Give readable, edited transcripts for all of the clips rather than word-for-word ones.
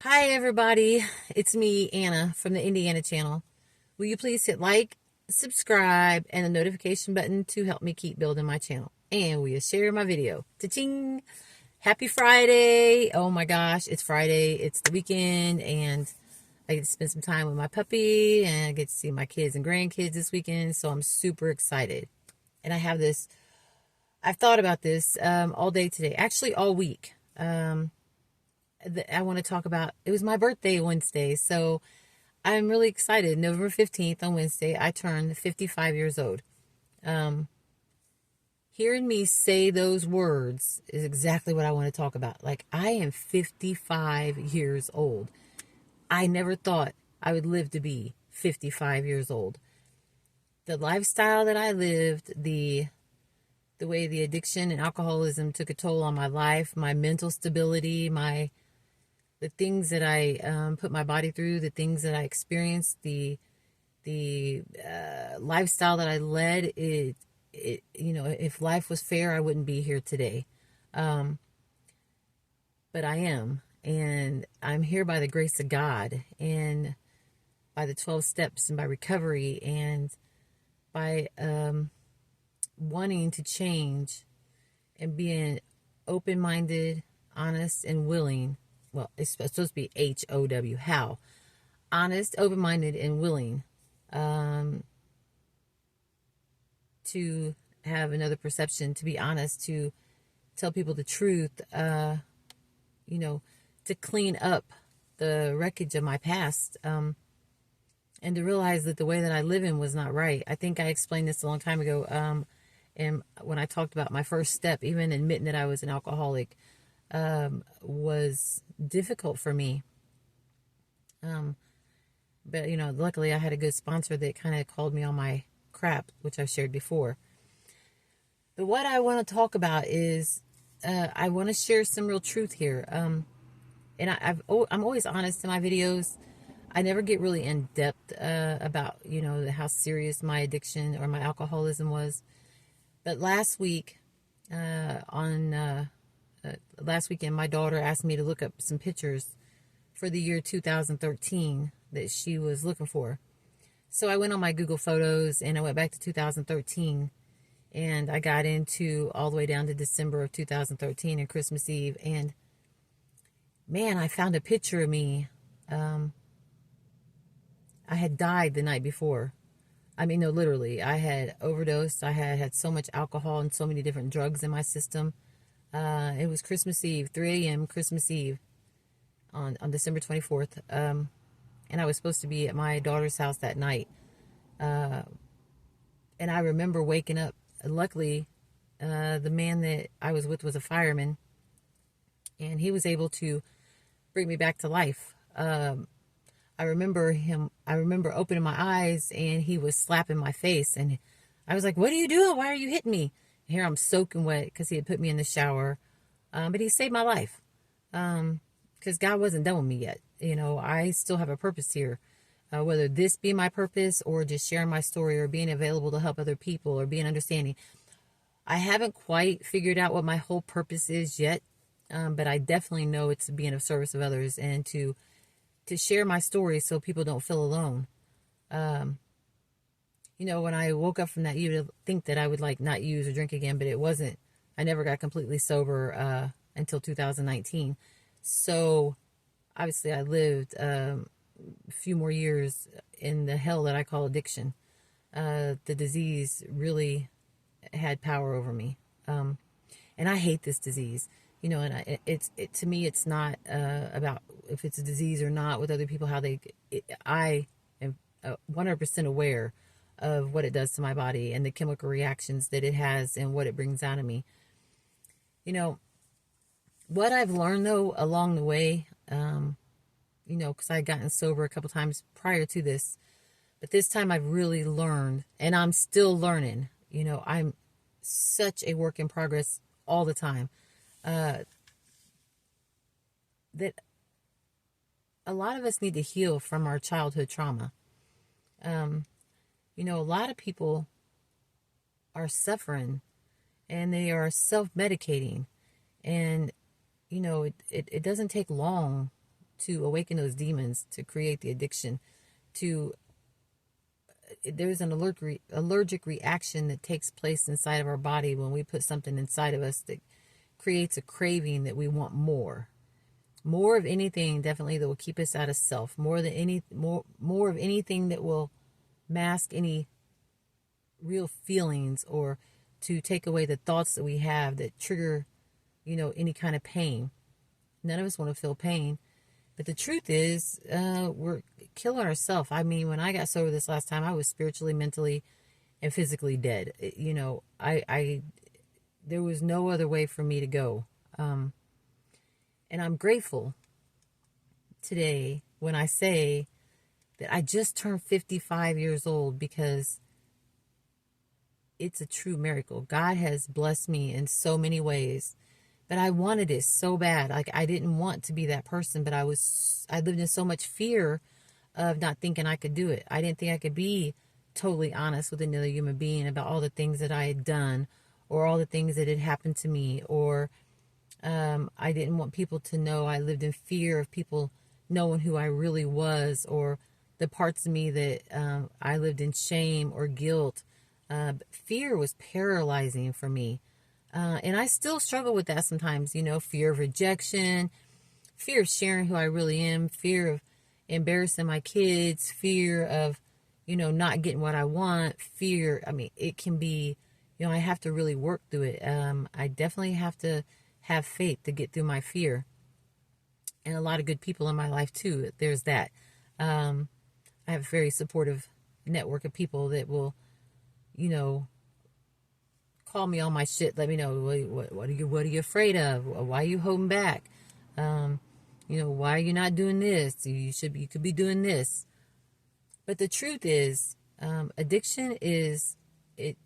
Hi, everybody. It's me, Anna, from the Indiana channel. Will you please hit like, subscribe, and the notification button to help me keep building my channel? And will you share my video? Ta-ching! Happy Friday! Oh my gosh, it's Friday. It's the weekend, and I get to spend some time with my puppy, and I get to see my kids and grandkids this weekend, so I'm super excited. And I've thought about this all day today, actually all week. I want to talk about, it was my birthday Wednesday, so I'm really excited. November 15th on Wednesday, I turned 55 years old. Hearing me say those words is exactly what I want to talk about. Like, I am 55 years old. I never thought I would live to be 55 years old. The lifestyle that I lived, the way the addiction and alcoholism took a toll on my life, my mental stability, the things that I put my body through, the things that I experienced, the lifestyle that I led. If life was fair, I wouldn't be here today, but I am, and I'm here by the grace of God, and by the 12 steps, and by recovery, and by wanting to change, and being open-minded, honest, and willing. Well, it's supposed to be HOW, how. Honest, open-minded, and willing to have another perception, to be honest, to tell people the truth, to clean up the wreckage of my past, and to realize that the way that I live in was not right. I think I explained this a long time ago, and when I talked about my first step, even admitting that I was an alcoholic, was difficult for me. But, luckily I had a good sponsor that kind of called me on my crap, which I've shared before. But what I want to talk about is, I want to share some real truth here. And I'm always honest in my videos. I never get really in depth about, how serious my addiction or my alcoholism was. But last weekend, my daughter asked me to look up some pictures for the year 2013 that she was looking for. So I went on my Google Photos and I went back to 2013, and I got into all the way down to December of 2013 and Christmas Eve. And man, I found a picture of me. I had died the night before. I mean, no, literally, I had overdosed. I had so much alcohol and so many different drugs in my system. It was Christmas Eve, 3 a.m. Christmas Eve on December 24th. And I was supposed to be at my daughter's house that night. And I remember waking up. Luckily, the man that I was with was a fireman, and he was able to bring me back to life. I remember opening my eyes, and he was slapping my face, and I was like, "What are you doing? Why are you hitting me?" And here I'm soaking wet because he had put me in the shower. But he saved my life. Because God wasn't done with me yet. I still have a purpose here. Whether this be my purpose, or just sharing my story, or being available to help other people, or being understanding. I haven't quite figured out what my whole purpose is yet. But I definitely know it's being of service of others, and to share my story so people don't feel alone. When I woke up from that, you would think that I would not use or drink again, but it wasn't. I never got completely sober until 2019. So obviously I lived a few more years in the hell that I call addiction. The disease really had power over me. And I hate this disease. And to me, it's not about if it's a disease or not with other people, I am 100% aware of what it does to my body and the chemical reactions that it has and what it brings out of me. What I've learned, though, along the way, because I had gotten sober a couple times prior to this, but this time I've really learned, and I'm still learning. I'm such a work in progress all the time. That a lot of us need to heal from our childhood trauma. A lot of people are suffering, and they are self-medicating, and it doesn't take long to awaken those demons, to create the addiction, to there's an allergic reaction that takes place inside of our body when we put something inside of us that creates a craving that we want more of anything, definitely, that will keep us out of self, more of anything that will mask any real feelings, or to take away the thoughts that we have that trigger, any kind of pain. None of us want to feel pain. But the truth is, we're killing ourselves. I mean, when I got sober this last time, I was spiritually, mentally, and physically dead. There was no other way for me to go. And I'm grateful today when I say that I just turned 55 years old, because it's a true miracle. God has blessed me in so many ways. But I wanted it so bad. Like, I didn't want to be that person, but I lived in so much fear of not thinking I could do it. I didn't think I could be totally honest with another human being about all the things that I had done, or all the things that had happened to me, or I didn't want people to know. I lived in fear of people knowing who I really was, or the parts of me that I lived in shame or guilt. Fear was paralyzing for me. And I still struggle with that sometimes, fear of rejection, fear of sharing who I really am, fear of embarrassing my kids, fear of, not getting what I want, fear. I mean, it can be, I have to really work through it. I definitely have to have faith to get through my fear. And a lot of good people in my life too. There's that. I have a very supportive network of people that will, call me on my shit. Let me know, what are you afraid of? Why are you holding back? Why are you not doing this? You could be doing this. But the truth is, addiction is it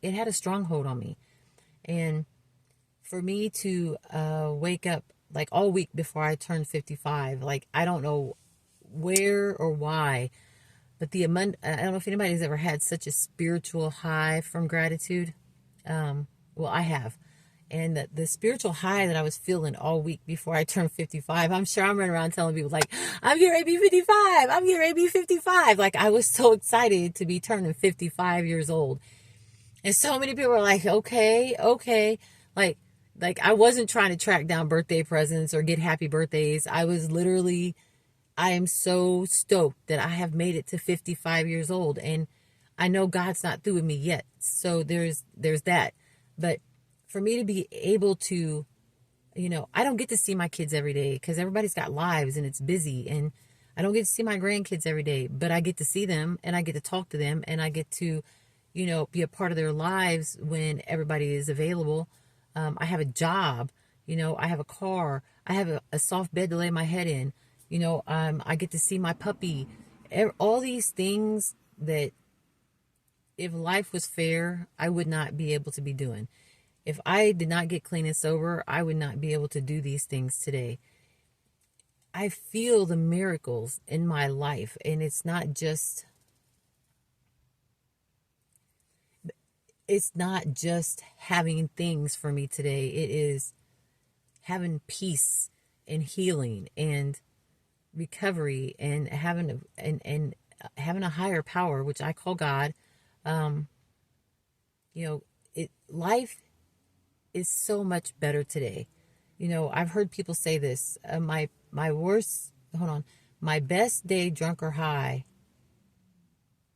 had a stronghold on me, and for me to wake up like all week before I turned 55, like, I don't know where or why, but I don't know if anybody's ever had such a spiritual high from gratitude. Well, I have. And the spiritual high that I was feeling all week before I turned 55, I'm sure I'm running around telling people, like, I'm getting ready to be 55. I'm getting ready to be 55. Like, I was so excited to be turning 55 years old. And so many people were like, okay. Like I wasn't trying to track down birthday presents or get happy birthdays. I am so stoked that I have made it to 55 years old. And I know God's not through with me yet. So there's that. But for me to be able to, I don't get to see my kids every day because everybody's got lives and it's busy. And I don't get to see my grandkids every day, but I get to see them and I get to talk to them and I get to, be a part of their lives when everybody is available. I have a job, I have a car, I have a soft bed to lay my head in, I get to see my puppy, all these things that if life was fair, I would not be able to be doing. If I did not get clean and sober, I would not be able to do these things today. I feel the miracles in my life, and it's not just having things for me today. It is having peace and healing and recovery and having a higher power, which I call God. Life is so much better today. I've heard people say this, my best day drunk or high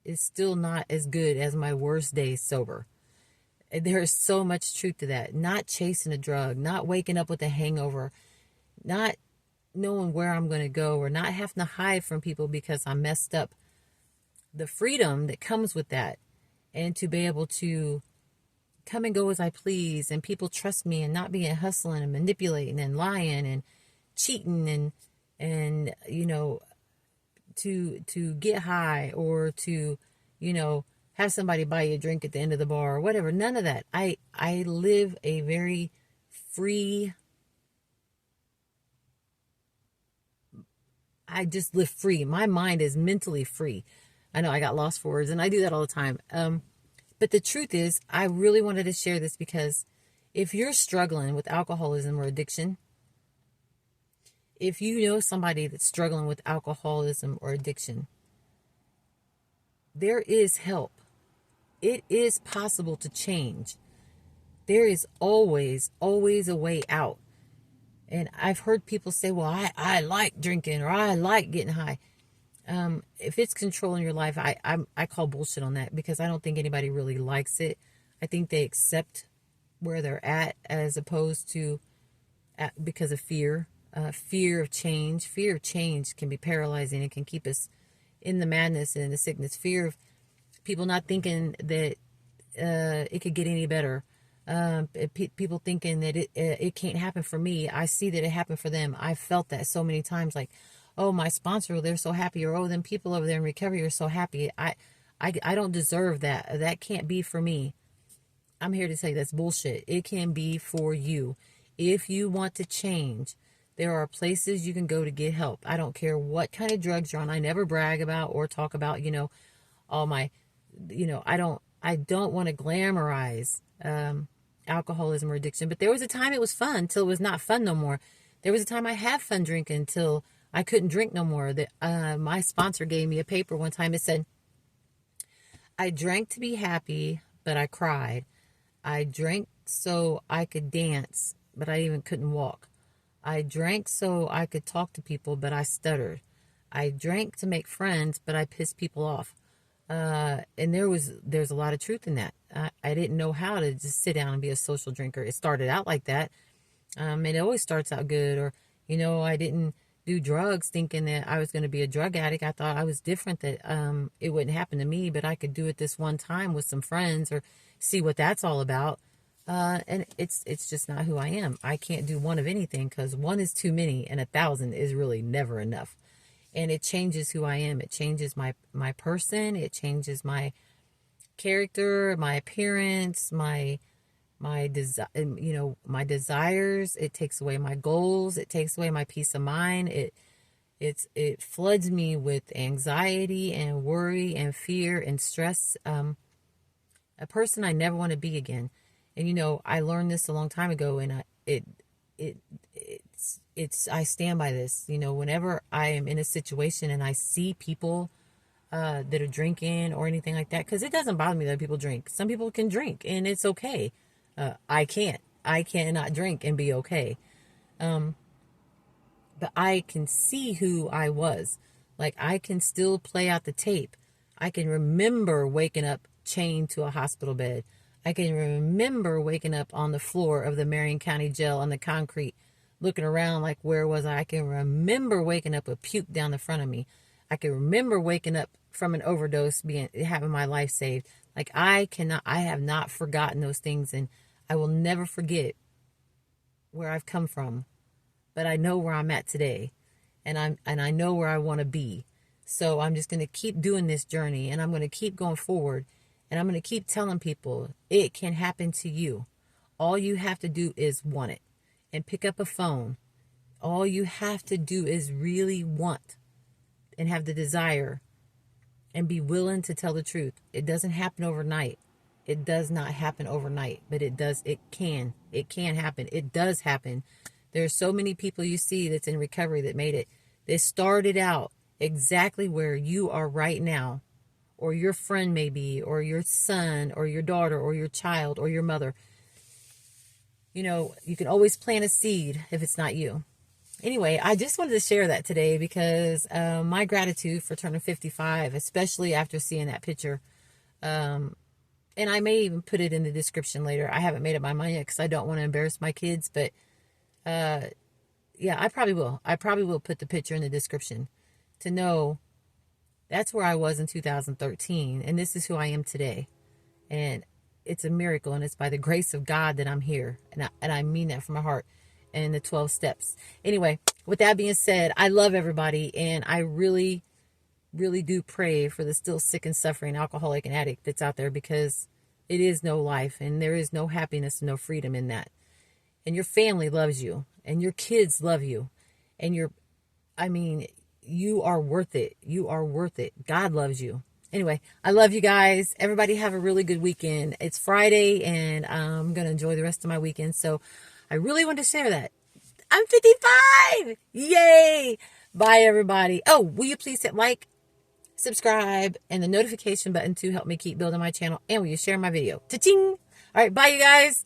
is still not as good as my worst day sober. There is so much truth to that. Not chasing a drug, not waking up with a hangover, not knowing where I'm going to go, or not having to hide from people because I'm messed up. The freedom that comes with that, and to be able to come and go as I please, and people trust me, and not being hustling and manipulating and lying and cheating and to get high, or to have somebody buy you a drink at the end of the bar or whatever. None of that. I live a very free. I just live free. My mind is mentally free. I know I got lost for words, and I do that all the time. But the truth is, I really wanted to share this because if you're struggling with alcoholism or addiction, If you know somebody that's struggling with alcoholism or addiction, there is help. It is possible to change. There is always, always a way out. And I've heard people say, well, I like drinking or I like getting high. If it's controlling your life, I call bullshit on that, because I don't think anybody really likes it. I think they accept where they're at, as opposed to because of fear. Fear of change. Fear of change can be paralyzing. It can keep us in the madness and in the sickness. Fear of people not thinking that it could get any better. People thinking that it can't happen for me. I see that it happened for them. I've felt that so many times, like, oh, my sponsor, they're so happy, or oh, them people over there in recovery are so happy. I don't deserve that. That can't be for me. I'm here to tell you that's bullshit. It can be for you. If you want to change, there are places you can go to get help. I don't care what kind of drugs you're on. I never brag about or talk about, all my, I don't want to glamorize alcoholism or addiction. But there was a time it was fun till it was not fun no more. There was a time I had fun drinking until I couldn't drink no more. My sponsor gave me a paper one time. It said, I drank to be happy, but I cried. I drank so I could dance, but I even couldn't walk. I drank so I could talk to people, but I stuttered. I drank to make friends, but I pissed people off. And there's a lot of truth in that. I didn't know how to just sit down and be a social drinker. It started out like that. It always starts out good. Or, I didn't do drugs thinking that I was going to be a drug addict. I thought I was different, that it wouldn't happen to me, but I could do it this one time with some friends or see what that's all about. And it's just not who I am. I can't do one of anything, because one is too many and 1,000 is really never enough. And it changes who I am. It changes my person. It changes my character, my appearance, my desires. It takes away my goals. It takes away my peace of mind. It floods me with anxiety and worry and fear and stress. A person I never want to be again. And I learned this a long time ago, and I stand by this. Whenever I am in a situation and I see people that are drinking or anything like that, because it doesn't bother me that people drink. Some people can drink and it's okay. I can't. I cannot drink and be okay. But I can see who I was. Like, I can still play out the tape. I can remember waking up chained to a hospital bed. I can remember waking up on the floor of the Marion County Jail on the concrete, looking around like, where was I? I can remember waking up with puke down the front of me. I can remember waking up from an overdose, having my life saved. Like, I have not forgotten those things, and I will never forget where I've come from. But I know where I'm at today, and I know where I want to be. So I'm just going to keep doing this journey, and I'm going to keep going forward. And I'm going to keep telling people it can happen to you. All you have to do is want it and pick up a phone. All you have to do is really want and have the desire and be willing to tell the truth. It doesn't happen overnight. It does not happen overnight, but it does. It can happen. It does happen. There are so many people you see that's in recovery that made it. They started out exactly where you are right now, or your friend may be, or your son, or your daughter, or your child, or your mother. You can always plant a seed if it's not you. Anyway, I just wanted to share that today, because my gratitude for turning 55, especially after seeing that picture. And I may even put it in the description later. I haven't made up my mind yet, because I don't want to embarrass my kids. But yeah, I probably will. I probably will put the picture in the description to know that's where I was in 2013, and this is who I am today. And it's a miracle, and it's by the grace of God that I'm here. And I mean that from my heart. And the 12 steps. Anyway, with that being said, I love everybody, and I really, really do pray for the still sick and suffering alcoholic and addict that's out there, because it is no life, and there is no happiness and no freedom in that. And your family loves you, and your kids love you, and you are worth it. You are worth it. God loves you. Anyway, I love you guys. Everybody have a really good weekend. It's Friday, and I'm going to enjoy the rest of my weekend. So I really wanted to share that. I'm 55. Yay. Bye, everybody. Oh, will you please hit like, subscribe, and the notification button to help me keep building my channel? And will you share my video? Ta-ching. All right. Bye, you guys.